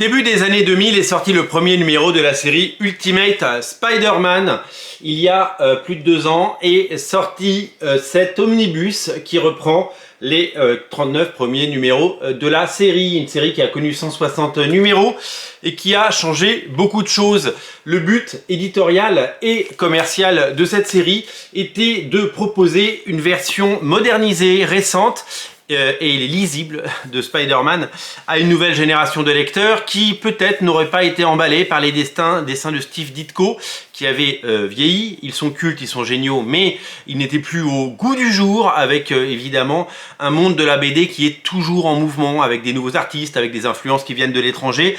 Début des années 2000 est sorti le premier numéro de la série Ultimate Spider-Man. Il y a plus de 2 ans est sorti cet omnibus qui reprend les 39 premiers numéros de la série. Une série qui a connu 160 numéros et qui a changé beaucoup de choses. Le but éditorial et commercial de cette série était de proposer une version modernisée, récente et lisible de Spider-Man à une nouvelle génération de lecteurs qui peut-être n'auraient pas été emballés par les dessins de Steve Ditko qui avaient vieilli. Ils sont cultes, ils sont géniaux, mais ils n'étaient plus au goût du jour avec évidemment un monde de la BD qui est toujours en mouvement avec des nouveaux artistes, avec des influences qui viennent de l'étranger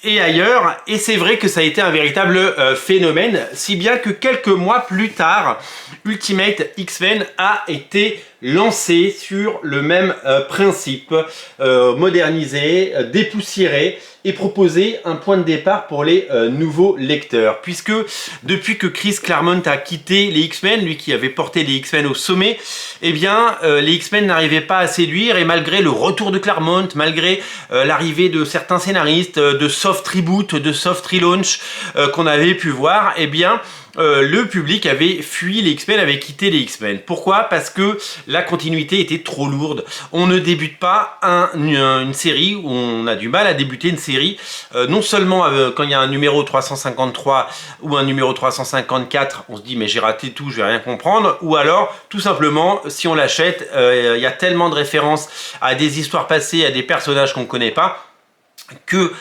et ailleurs. Et c'est vrai que ça a été un véritable phénomène, si bien que quelques mois plus tard, Ultimate X-Men a été lancé sur le même principe, modernisé, dépoussiéré et proposer un point de départ pour les nouveaux lecteurs. Puisque depuis que Chris Claremont a quitté les X-Men, lui qui avait porté les X-Men au sommet, eh bien les X-Men n'arrivaient pas à séduire et malgré le retour de Claremont, malgré l'arrivée de certains scénaristes, de soft reboot, de soft relaunch qu'on avait pu voir, eh bien le public avait fui les X-Men, avait quitté les X-Men. Pourquoi? Parce que la continuité était trop lourde. On ne débute pas une série, ou on a du mal à débuter une série, non seulement quand il y a un numéro 353 ou un numéro 354, on se dit mais j'ai raté tout, je vais rien comprendre, ou alors tout simplement si on l'achète, il y a tellement de références à des histoires passées, à des personnages qu'on ne connaît pas, que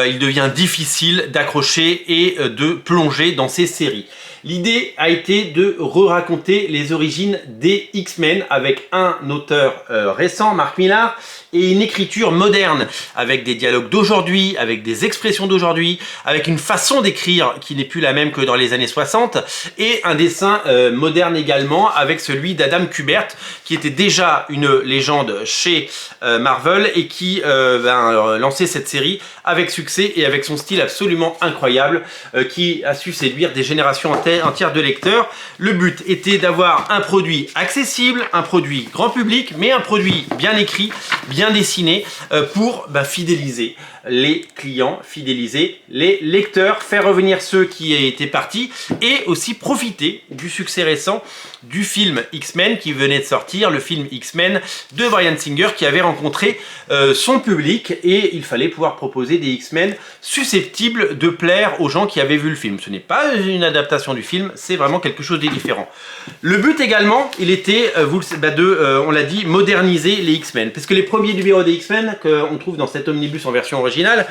il devient difficile d'accrocher et de plonger dans ces séries. L'idée a été de re-raconter les origines des X-Men avec un auteur récent, Mark Millar, et une écriture moderne, avec des dialogues d'aujourd'hui, avec des expressions d'aujourd'hui, avec une façon d'écrire qui n'est plus la même que dans les années 60, et un dessin moderne également, avec celui d'Adam Kubert, qui était déjà une légende chez Marvel, et qui lançait cette série avec succès et avec son style absolument incroyable, qui a su séduire des générations entières de lecteurs. Le but était d'avoir un produit accessible, un produit grand public, mais un produit bien écrit, bien dessiné pour fidéliser les clients, fidéliser les lecteurs, faire revenir ceux qui étaient partis et aussi profiter du succès récent du film X-Men qui venait de sortir, le film X-Men de Bryan Singer qui avait rencontré son public et il fallait pouvoir proposer des X-Men susceptibles de plaire aux gens qui avaient vu le film. Ce n'est pas une adaptation du film, c'est vraiment quelque chose de différent. Le but également, il était on l'a dit, moderniser les X-Men parce que les premiers numéros des X-Men qu'on trouve dans cet omnibus en version originale,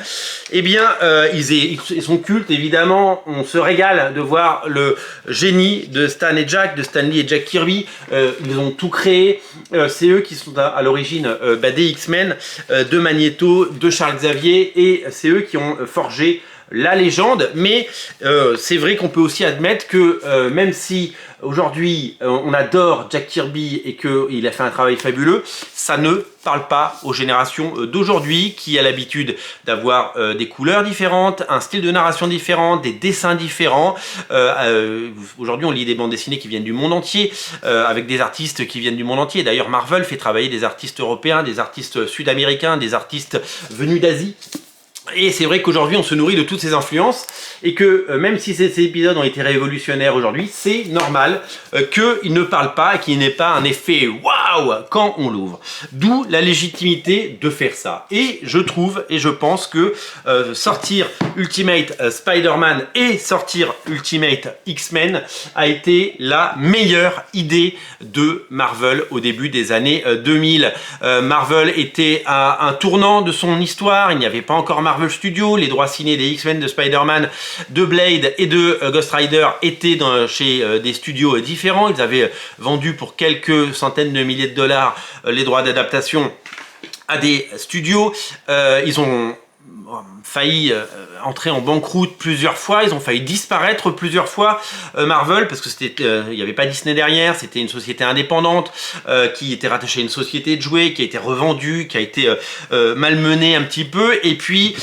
eh bien ils sont cultes évidemment, on se régale de voir le génie de Stan et Jack, de Stan Lee et Jack Kirby, ils ont tout créé, c'est eux qui sont à l'origine des X-Men, de Magneto, de Charles Xavier, et c'est eux qui ont forgé la légende, mais c'est vrai qu'on peut aussi admettre que même si aujourd'hui on adore Jack Kirby et qu'il a fait un travail fabuleux, ça ne parle pas aux générations d'aujourd'hui qui a l'habitude d'avoir des couleurs différentes, un style de narration différent, des dessins différents. Aujourd'hui on lit des bandes dessinées qui viennent du monde entier, avec des artistes qui viennent du monde entier. D'ailleurs Marvel fait travailler des artistes européens, des artistes sud-américains, des artistes venus d'Asie. Et c'est vrai qu'aujourd'hui on se nourrit de toutes ces influences et que même si ces épisodes ont été révolutionnaires aujourd'hui, c'est normal qu'ils ne parlent pas et qu'il n'y ait pas un effet waouh quand on l'ouvre. D'où la légitimité de faire ça. Et je trouve et je pense que sortir Ultimate Spider-Man et sortir Ultimate X-Men a été la meilleure idée de Marvel au début des années 2000. Marvel était à un tournant de son histoire, il n'y avait pas encore Marvel Studios, les droits ciné des X-Men, de Spider-Man, de Blade et de Ghost Rider étaient chez des studios différents. Ils avaient vendu pour quelques centaines de milliers de dollars les droits d'adaptation à des studios. Ils ont failli entré en banqueroute plusieurs fois, ils ont failli disparaître plusieurs fois, Marvel, parce que il n'y avait pas Disney derrière, c'était une société indépendante qui était rattachée à une société de jouets, qui a été revendue, qui a été malmenée un petit peu, et puis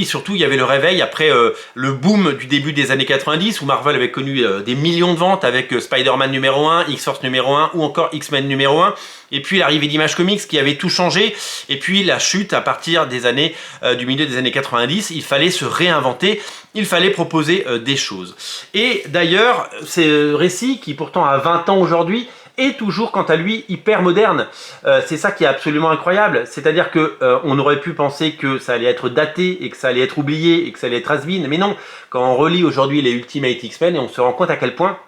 surtout il y avait le réveil après le boom du début des années 90 où Marvel avait connu des millions de ventes avec Spider-Man numéro 1, X-Force numéro 1 ou encore X-Men numéro 1, et puis l'arrivée d'Image Comics qui avait tout changé, et puis la chute à partir des années du milieu des années 90. Il fallait se réinventer, il fallait proposer des choses. Et d'ailleurs, ce récit qui pourtant a 20 ans aujourd'hui est toujours quant à lui hyper moderne. C'est ça qui est absolument incroyable, c'est-à-dire que on aurait pu penser que ça allait être daté et que ça allait être oublié et que ça allait être has-been, mais non, quand on relit aujourd'hui les Ultimate X-Men, et on se rend compte à quel point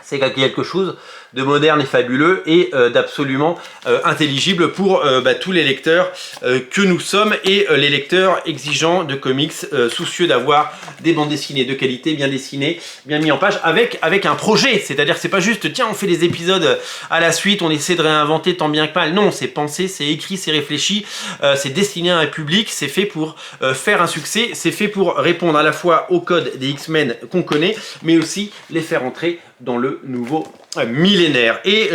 c'est quelque chose de moderne et fabuleux et d'absolument intelligible pour tous les lecteurs que nous sommes, et les lecteurs exigeants de comics, soucieux d'avoir des bandes dessinées de qualité, bien dessinées, bien mis en page, avec un projet. C'est-à-dire que c'est pas juste tiens on fait des épisodes à la suite, on essaie de réinventer tant bien que mal. Non, c'est pensé, c'est écrit, c'est réfléchi, c'est destiné à un public, c'est fait pour faire un succès, c'est fait pour répondre à la fois au code des X-Men qu'on connaît, mais aussi les faire entrer dans le nouveau millénaire. Et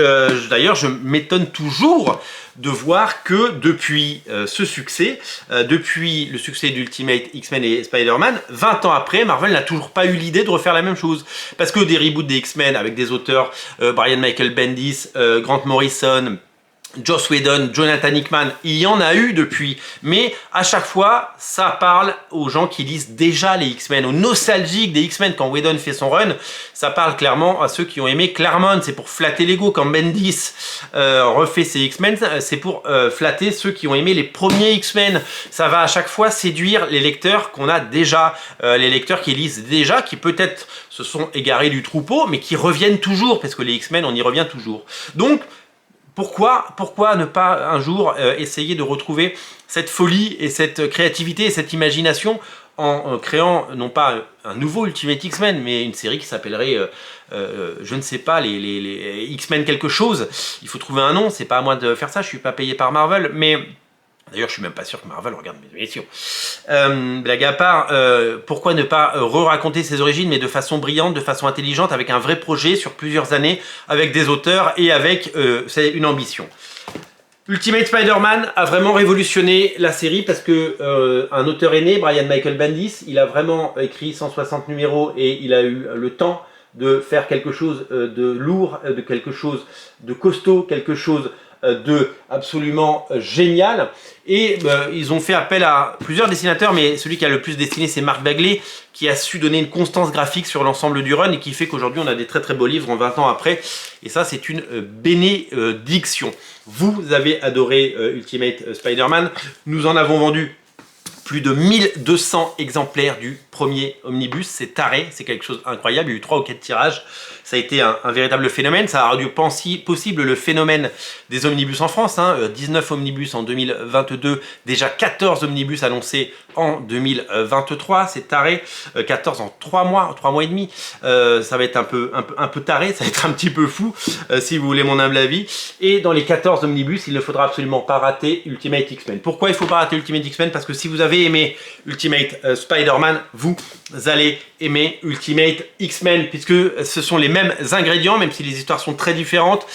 d'ailleurs, je m'étonne toujours de voir que depuis ce succès, depuis le succès d'Ultimate X-Men et Spider-Man, 20 ans après, Marvel n'a toujours pas eu l'idée de refaire la même chose. Parce que des reboots des X-Men avec des auteurs Brian Michael Bendis, Grant Morrison, Joss Whedon, Jonathan Hickman, il y en a eu depuis, mais à chaque fois, ça parle aux gens qui lisent déjà les X-Men, aux nostalgiques des X-Men. Quand Whedon fait son run, ça parle clairement à ceux qui ont aimé Claremont, c'est pour flatter l'ego. Quand Bendis refait ses X-Men, c'est pour flatter ceux qui ont aimé les premiers X-Men. Ça va à chaque fois séduire les lecteurs qu'on a déjà, les lecteurs qui lisent déjà, qui peut-être se sont égarés du troupeau, mais qui reviennent toujours, parce que les X-Men, on y revient toujours. Donc, pourquoi ne pas un jour essayer de retrouver cette folie et cette créativité et cette imagination en créant non pas un nouveau Ultimate X-Men, mais une série qui s'appellerait, je ne sais pas, les X-Men quelque chose. Il faut trouver un nom, c'est pas à moi de faire ça, je suis pas payé par Marvel, mais... D'ailleurs, je suis même pas sûr que Marvel regarde mes émissions. Blague à part, pourquoi ne pas re-raconter ses origines, mais de façon brillante, de façon intelligente, avec un vrai projet sur plusieurs années, avec des auteurs et avec une ambition. Ultimate Spider-Man a vraiment révolutionné la série parce que un auteur aîné, Brian Michael Bendis, il a vraiment écrit 160 numéros et il a eu le temps de faire quelque chose de lourd, de quelque chose de costaud, quelque chose de absolument génial. Et ils ont fait appel à plusieurs dessinateurs, mais celui qui a le plus dessiné, c'est Mark Bagley, qui a su donner une constance graphique sur l'ensemble du run et qui fait qu'aujourd'hui on a des très très beaux livres en 20 ans après, et ça c'est une bénédiction. Vous avez adoré Ultimate Spider-Man, nous en avons vendu plus de 1200 exemplaires du premier omnibus, c'est taré, c'est quelque chose d'incroyable, il y a eu 3 ou 4 tirages, ça a été un véritable phénomène, ça a rendu possible le phénomène des omnibus en France, 19 omnibus en 2022, déjà 14 omnibus annoncés en 2023, c'est taré, 14 en 3 mois et demi, ça va être un peu taré, ça va être un petit peu fou, si vous voulez mon humble avis, et dans les 14 omnibus, il ne faudra absolument pas rater Ultimate X-Men. Pourquoi il ne faut pas rater Ultimate X-Men? Parce que si vous avez aimé Ultimate Spider-Man, vous allez aimer Ultimate X-Men, puisque ce sont les mêmes ingrédients, même si les histoires sont très différentes.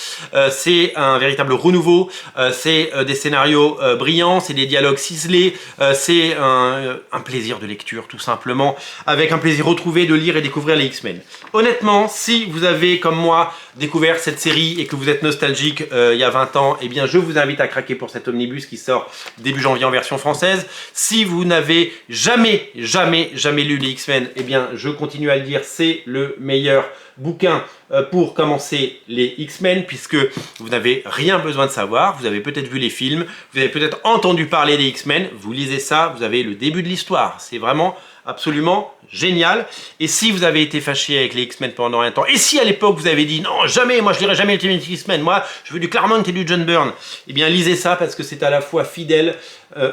C'est un véritable renouveau, c'est des scénarios brillants, c'est des dialogues ciselés, c'est un plaisir de lecture tout simplement, avec un plaisir retrouvé de lire et découvrir les X-Men. Honnêtement, si vous avez comme moi découvert cette série et que vous êtes nostalgique il y a 20 ans, eh bien je vous invite à craquer pour cet omnibus qui sort début janvier en version française. Si vous n'avez jamais lu les X-Men, eh bien je continue à le dire, c'est le meilleur bouquin pour commencer les X-Men, puisque vous n'avez rien besoin de savoir, vous avez peut-être vu les films, vous avez peut-être entendu parler des X-Men, vous lisez ça, vous avez le début de l'histoire, c'est vraiment absolument génial. Et si vous avez été fâché avec les X-Men pendant un temps, et si à l'époque vous avez dit non jamais, moi je lirai jamais Ultimate X-Men, moi je veux du Claremont et du John Byrne, eh bien lisez ça parce que c'est à la fois fidèle,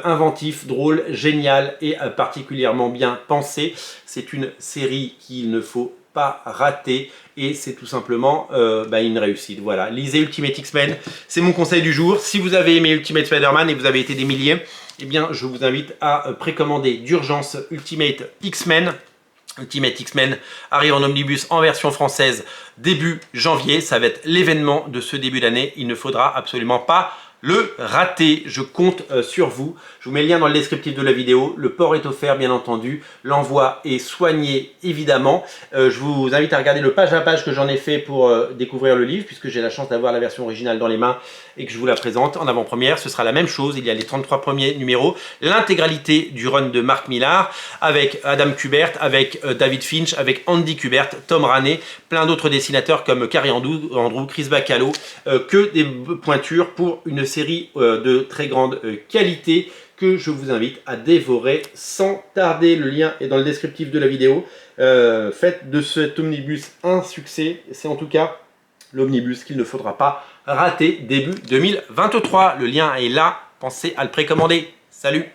inventif, drôle, génial et particulièrement bien pensé. C'est une série qu'il ne faut pas rater et c'est tout simplement une réussite. Voilà, lisez Ultimate X-Men, c'est mon conseil du jour. Si vous avez aimé Ultimate Spider-Man et vous avez été des milliers, eh bien, je vous invite à précommander d'urgence Ultimate X-Men. Ultimate X-Men arrive en omnibus en version française début janvier. Ça va être l'événement de ce début d'année. Il ne faudra absolument pas le rater. Je compte sur vous. Je vous mets le lien dans le descriptif de la vidéo. Le port est offert, bien entendu. L'envoi est soigné, évidemment. Je vous invite à regarder le page à page que j'en ai fait pour découvrir le livre, puisque j'ai la chance d'avoir la version originale dans les mains et que je vous la présente en avant-première. Ce sera la même chose. Il y a les 33 premiers numéros, l'intégralité du run de Mark Millar, avec Adam Kubert, avec David Finch, avec Andy Kubert, Tom Raney, plein d'autres dessinateurs comme Carrie Andrew, Chris Bacalo, que des pointures pour une série de très grande qualité que je vous invite à dévorer sans tarder. Le lien est dans le descriptif de la vidéo. Faites de cet omnibus un succès. C'est en tout cas l'omnibus qu'il ne faudra pas rater début 2023. Le lien est là. Pensez à le précommander. Salut!